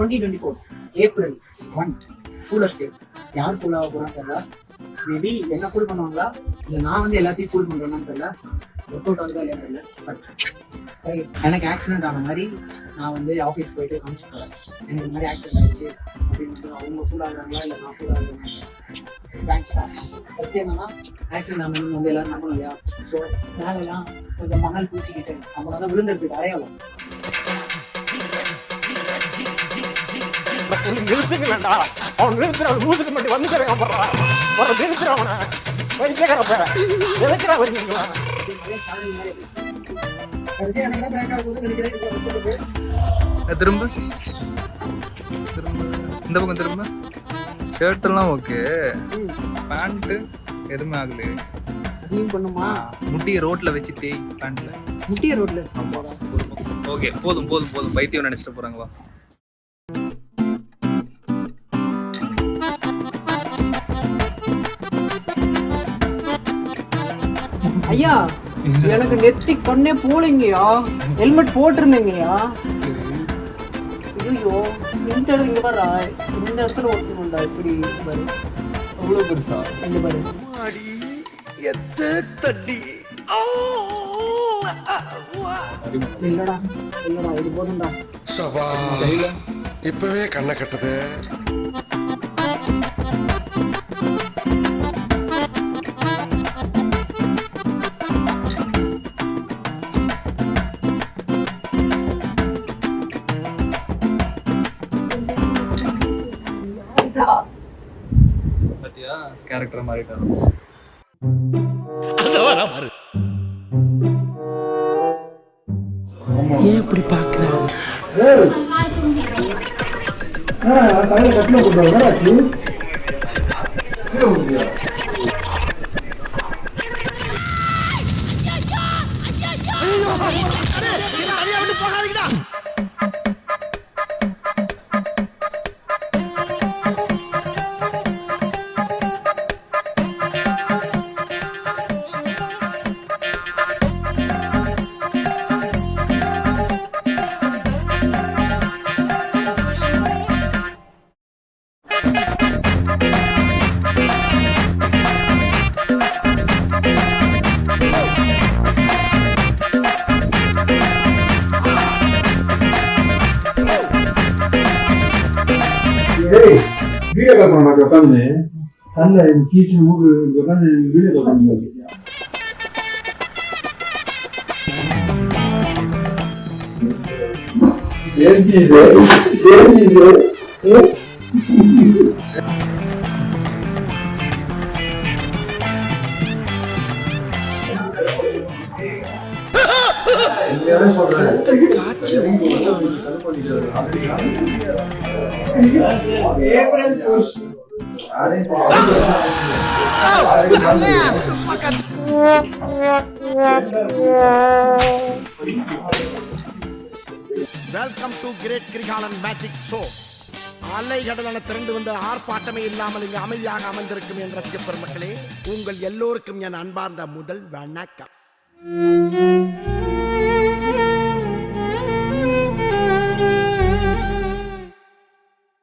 2024 April 1 pullers டே. யார் full ஆக போறான்னு தெரியல. மேபி என்ன ஃபுல் பண்ணுவாங்களா இல்லை நான் வந்து எல்லாத்தையும் ஃபுல் பண்ணுறேன்னு தெரியல. ஒர்க் அவுட் ஆகுதா இல்லையா தெரியல. பட் எனக்கு ஆக்சிடென்ட் ஆன மாதிரி நான் வந்து ஆஃபீஸ் போயிட்டு காமிச்சிட்டேன். எனக்கு இந்த மாதிரி ஆக்சிடென்ட் ஆயிடுச்சு அப்படின்னு அவங்க ஃபுல் ஆகுறாங்களா இல்லை நான் ஃபுல் ஆகுறேன். Thanks sir. ஃபர்ஸ்ட் என்னன்னா ஆக்சிடென்ட் ஆனது வந்து எல்லாரும் நம்பணும் இல்லையா. ஸோ மேலெல்லாம் கொஞ்சம் மணல் பூசிக்கிட்டு நம்ம தான் விழுந்துறதுக்கு அடையாளம். நிறுத்துங்களா அவன் நிறுத்துற மூசுக்கு மட்டும் வந்துக்கிறேன் நிறுத்துறவன வரீங்களா திரும்ப இந்த பக்கம் திரும்ப ஷர்ட் எல்லாம் ஓகே, பேண்ட் எதுவுமே ஆகல. அதையும் பண்ணுமா? முட்டியை ரோட்ல வச்சு தேய் பேண்ட்ல முட்டியை ரோட்ல ஓகே. போதும் போதும் போதும், பைத்தியம் நினைச்சிட்டு போறாங்களா? ஐயா எனக்கு நெத்தி கண்ணே போலங்கய்யா, ஹெல்மெட் போட்டிருந்தேங்கய்யா. ஐயோ இந்த இடத்துல இங்க பாரு, இந்த இடத்துல ஒட்டணும்டா. இப்படி பாரு, அவ்வளவு பெருசா இங்க பாரு. இல்லடா இல்லடா, இது போதும்டா. இப்பவே கண்ணை கட்டுது. பாத்தியா கேரக்டர் மாறிட்டான். ஏன் இப்படி பாக்குறாரு? வீடியோ கால் பண்ண உட்காந்து அல்ல கீச்சு மூக்கு உட்காந்து வீடியோ கால் பண்ணுங்க. Welcome to great Grigalan magic show. அலைகடலான திரண்டு வந்த ஆர்ப்பாட்டமே இல்லாமல் இங்கு அமைதியாக அமர்ந்திருக்கும் என் ரசிக பெருமக்களே, உங்கள் எல்லோருக்கும் என் அன்பார்ந்த முதல் வணக்கம்.